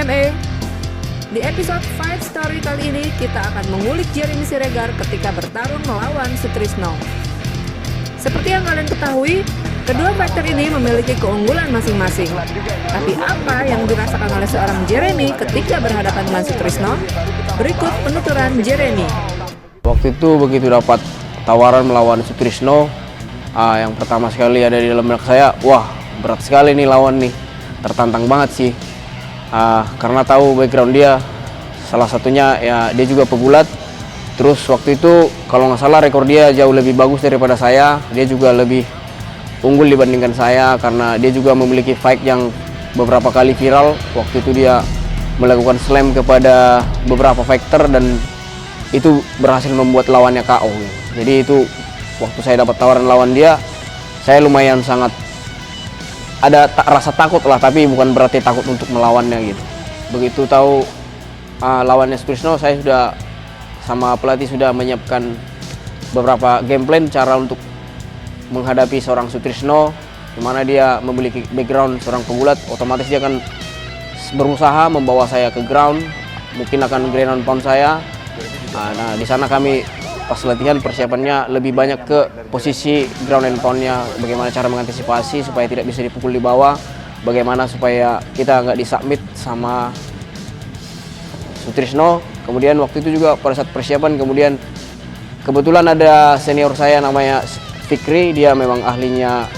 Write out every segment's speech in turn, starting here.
Q&A. Di episode 5 Story kali ini, kita akan mengulik Jeremy Siregar ketika bertarung melawan Sutrisno. Seperti yang kalian ketahui, kedua fighter ini memiliki keunggulan masing-masing. Tapi apa yang dirasakan oleh seorang Jeremy ketika berhadapan dengan Sutrisno? Berikut penuturan Jeremy. Waktu itu begitu dapat tawaran melawan Sutrisno, yang pertama sekali ada di dalam benak saya, wah berat sekali nih lawan nih, tertantang banget sih. Karena tahu background dia, salah satunya ya dia juga pegulat. Terus waktu itu kalau nggak salah rekor dia jauh lebih bagus daripada saya. Dia juga lebih unggul dibandingkan saya karena dia juga memiliki fight yang beberapa kali viral. Waktu itu dia melakukan slam kepada beberapa fighter dan itu berhasil membuat lawannya KO. Jadi itu waktu saya dapat tawaran lawan dia, saya lumayan sangat ada rasa takut lah, tapi bukan berarti takut untuk melawannya gitu. Begitu tahu lawannya Sutrisno, saya sudah sama pelatih sudah menyiapkan beberapa game plan cara untuk menghadapi seorang Sutrisno, di mana dia memiliki background seorang pegulat, otomatis dia akan berusaha membawa saya ke ground, mungkin akan ground and pound saya. Nah di sana kami pas latihan persiapannya lebih banyak ke posisi ground and pound-nya, bagaimana cara mengantisipasi supaya tidak bisa dipukul di bawah, bagaimana supaya kita nggak disubmit sama Sutrisno. Kemudian waktu itu juga pada saat persiapan, kemudian kebetulan ada senior saya namanya Fikri, dia memang ahlinya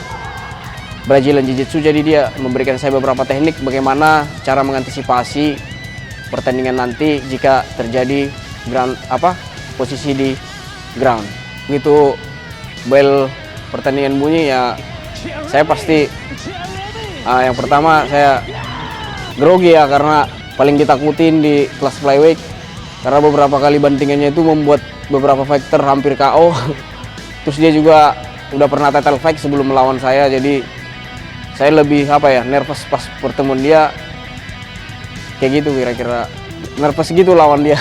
Brazilian Jiu-Jitsu, jadi dia memberikan saya beberapa teknik bagaimana cara mengantisipasi pertandingan nanti jika terjadi posisi di ground. Begitu bel pertandingan bunyi ya, saya pasti yang pertama saya grogi ya, karena paling ditakutin di kelas flyweight karena beberapa kali bantingannya itu membuat beberapa fighter hampir KO. Terus dia juga udah pernah title fight sebelum melawan saya, jadi saya lebih nervous pas pertemuan dia, kayak gitu kira-kira, nervous gitu lawan dia.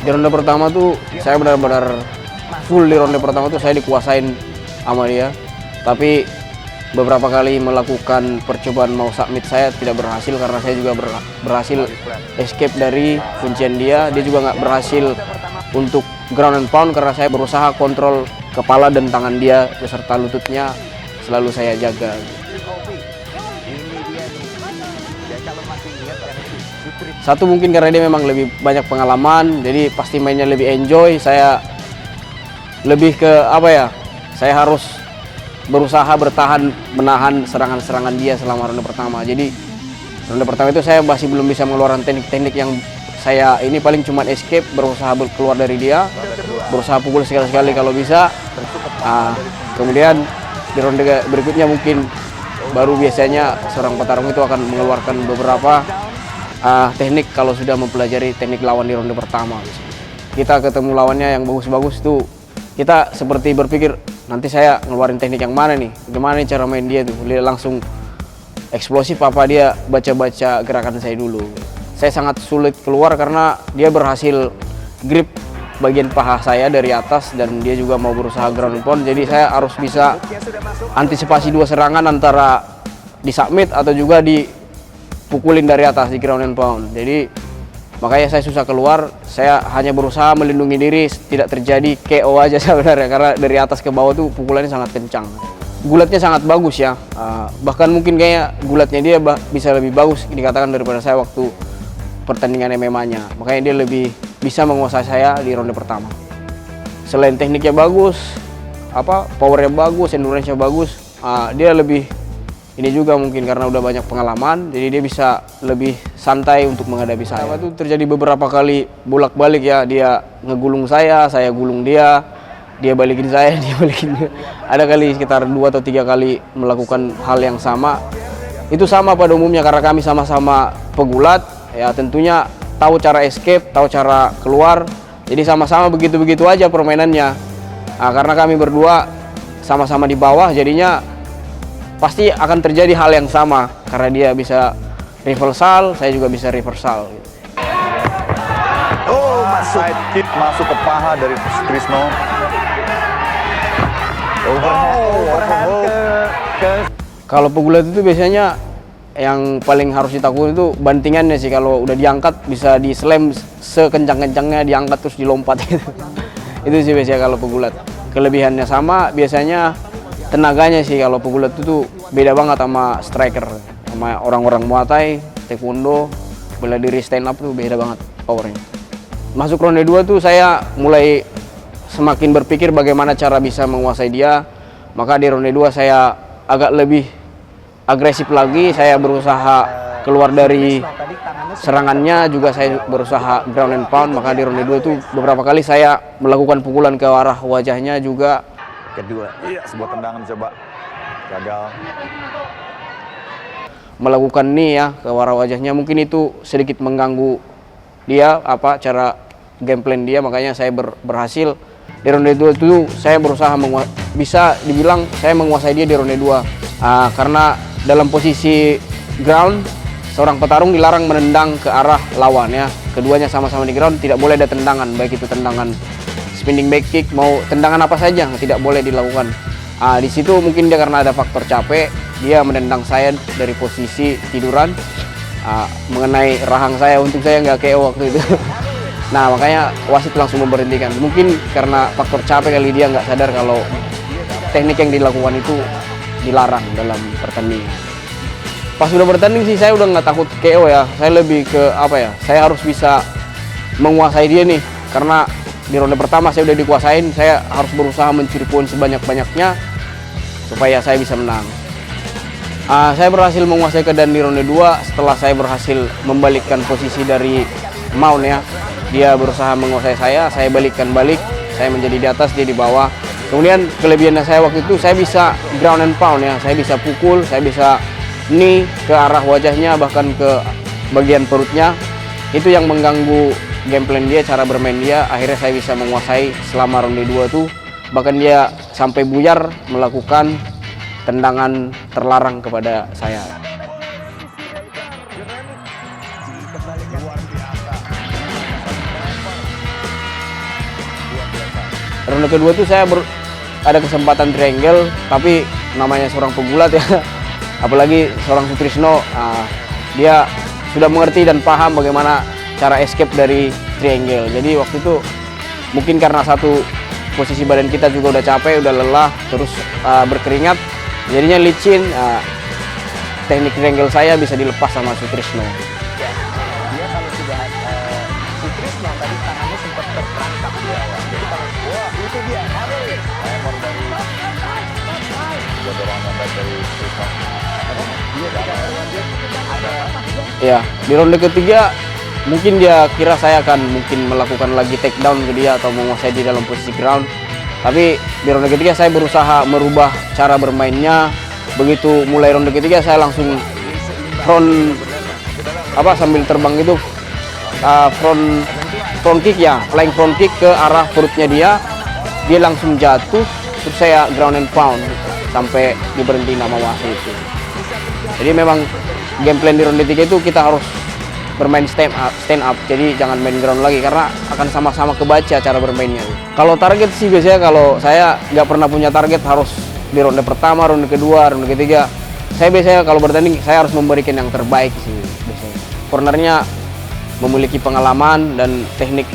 Di ronde pertama tuh saya benar-benar full, di ronde pertama tuh saya dikuasain sama dia, tapi beberapa kali melakukan percobaan mau submit saya tidak berhasil karena saya juga berhasil escape dari kuncian dia. Dia juga nggak berhasil untuk ground and pound karena saya berusaha kontrol kepala dan tangan dia beserta lututnya selalu saya jaga. Satu mungkin karena dia memang lebih banyak pengalaman, jadi pasti mainnya lebih enjoy. Saya lebih ke saya harus berusaha bertahan menahan serangan-serangan dia selama ronde pertama. Jadi ronde pertama itu saya masih belum bisa mengeluarkan teknik-teknik yang saya ini, paling cuma escape, berusaha keluar dari dia, berusaha pukul sekali-sekali kalau bisa. Kemudian di ronde berikutnya mungkin baru biasanya seorang petarung itu akan mengeluarkan beberapa teknik kalau sudah mempelajari teknik lawan di ronde pertama. Kita ketemu lawannya yang bagus-bagus tuh, kita seperti berpikir nanti saya ngeluarin teknik yang mana nih, gimana nih cara main dia tuh. Dia langsung eksplosif apa dia baca-baca gerakan saya dulu. Saya sangat sulit keluar karena dia berhasil grip bagian paha saya dari atas dan dia juga mau berusaha ground and pound. Jadi saya harus bisa antisipasi dua serangan, antara di submit atau juga dipukulin dari atas di ground and pound. Jadi makanya saya susah keluar. Saya hanya berusaha melindungi diri tidak terjadi KO aja sebenarnya, karena dari atas ke bawah tuh pukulannya sangat kencang. Gulatnya sangat bagus ya, bahkan mungkin kayak gulatnya dia bisa lebih bagus dikatakan daripada saya waktu pertandingan MMA-nya. Makanya dia lebih bisa menguasai saya di ronde pertama. Selain tekniknya bagus, powernya bagus, endurance-nya bagus, dia lebih ini juga mungkin karena udah banyak pengalaman, jadi dia bisa lebih santai untuk menghadapi saya. Itu terjadi beberapa kali bolak-balik ya, dia ngegulung saya gulung dia balikin saya, dia balikin dia. Ada kali sekitar 2 atau 3 kali melakukan hal yang sama. Itu sama pada umumnya karena kami sama-sama pegulat, ya tentunya tahu cara escape, tahu cara keluar. Jadi sama-sama begitu-begitu aja permainannya. Karena kami berdua sama-sama di bawah, jadinya pasti akan terjadi hal yang sama karena dia bisa reversal, saya juga bisa reversal. Oh, side kick masuk ke paha dari Sutrisno. Kalau pegulat itu biasanya yang paling harus ditakuti itu bantingannya sih. Kalau udah diangkat bisa di slam sekencang-kencangnya, diangkat terus dilompat gitu. Itu sih biasanya kalau pegulat. Kelebihannya sama, biasanya tenaganya sih. Kalau pegulat itu beda banget sama striker, sama orang-orang Muay Thai, Taekwondo, bela diri stand up tuh beda banget powernya. Masuk ronde 2 tuh saya mulai semakin berpikir bagaimana cara bisa menguasai dia. Maka di ronde 2 saya agak lebih agresif lagi, saya berusaha keluar dari serangannya, juga saya berusaha ground and pound. Maka di ronde 2 itu beberapa kali saya melakukan pukulan ke arah wajahnya juga. Kedua, iya, sebuah tendangan coba gagal. Melakukan knee ya ke arah wajahnya, mungkin itu sedikit mengganggu dia cara game plan dia, makanya saya berhasil. Di ronde 2 itu saya berusaha bisa dibilang saya menguasai dia di ronde 2. Karena dalam posisi ground, seorang petarung dilarang menendang ke arah lawan ya. Keduanya sama-sama di ground, tidak boleh ada tendangan, baik itu tendangan spinning back kick, mau tendangan apa saja tidak boleh dilakukan. Di situ mungkin dia karena ada faktor capek, dia menendang saya dari posisi tiduran mengenai rahang saya, untuk saya nggak KO waktu itu. Nah, makanya wasit langsung memberhentikan. Mungkin karena faktor capek kali, dia nggak sadar kalau teknik yang dilakukan itu dilarang dalam pertandingan. Pas sudah bertanding sih saya udah nggak takut KO ya. Saya lebih ke saya harus bisa menguasai dia nih. Karena di ronde pertama saya udah dikuasain, saya harus berusaha mencuri poin sebanyak-banyaknya supaya saya bisa menang. Saya berhasil menguasai keadaan di ronde 2 setelah saya berhasil membalikkan posisi dari mount ya. Dia berusaha menguasai saya balikkan balik, saya menjadi di atas, dia di bawah. Kemudian kelebihannya saya waktu itu, saya bisa ground and pound ya, saya bisa pukul, saya bisa knee ke arah wajahnya, bahkan ke bagian perutnya. Itu yang mengganggu game plan dia, cara bermain dia. Akhirnya saya bisa menguasai selama ronde 2 tuh, bahkan dia sampai buyar melakukan tendangan terlarang kepada saya. Ronde kedua tuh saya ada kesempatan triangle, tapi namanya seorang pegulat ya, apalagi seorang Sutrisno, dia sudah mengerti dan paham bagaimana cara escape dari triangle. Jadi waktu itu mungkin karena satu posisi badan kita juga udah capek, udah lelah, terus berkeringat, jadinya licin. Teknik triangle saya bisa dilepas sama Sutrisno. Dia kalau sudah Sutrisno tadi tangannya sempat terperangkap di awal. Jadi kalau itu dia hammer dari dorongan dari Sutrisno. Ya, di ronde ketiga mungkin dia kira saya akan melakukan lagi takedown ke dia atau menguasai di dalam posisi ground. Tapi di ronde ketiga saya berusaha merubah cara bermainnya. Begitu mulai ronde ketiga saya langsung front sambil terbang itu front kick ya, flying front kick ke arah perutnya dia langsung jatuh, terus saya ground and pound sampai diberhenti nama wasit itu. Jadi memang game plan di ronde 3 itu kita harus bermain stand up, jadi jangan main ground lagi karena akan sama-sama kebaca cara bermainnya. Kalau target sih biasanya kalau saya nggak pernah punya target harus di ronde pertama, ronde kedua, ronde ketiga. Saya biasanya kalau bertanding saya harus memberikan yang terbaik sih biasanya. Cornernya memiliki pengalaman dan teknik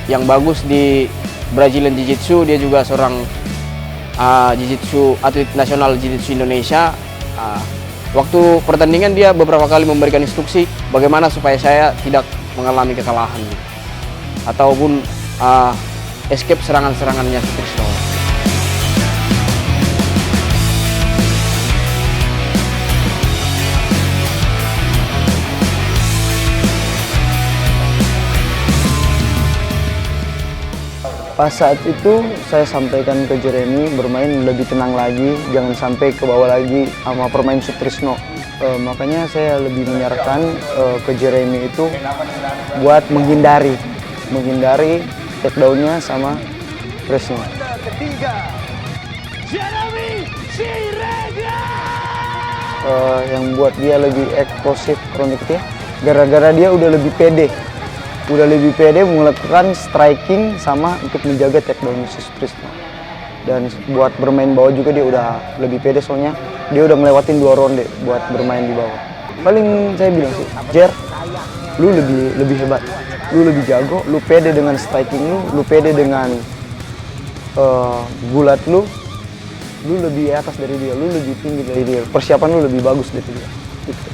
yang bagus di Brazilian Jiu-Jitsu, dia juga seorang Jiu-Jitsu atlet nasional Jiu-Jitsu Indonesia. Waktu pertandingan dia beberapa kali memberikan instruksi bagaimana supaya saya tidak mengalami kesalahan ataupun escape serangan-serangannya Sutrisno. Pas saat itu saya sampaikan ke Jeremy bermain lebih tenang lagi, jangan sampai ke bawah lagi sama permain Sutrisno. Makanya saya lebih menyarankan ke Jeremy itu buat menghindari takedown-nya sama press-nya. Yang buat dia lebih eksplosif kronik ya, gara-gara dia udah lebih pede melakukan striking sama untuk menjaga takedown Sutrisno. Dan buat bermain bawah juga dia udah lebih pede, soalnya dia udah ngelewatin 2 ronde buat bermain di bawah. paling saya bilang sih, Jer, lu lebih hebat, lu lebih jago, lu pede dengan striking lu pede dengan gulat lu lebih atas dari dia, lu lebih tinggi dari dia, persiapan lu lebih bagus dari dia. Gitu.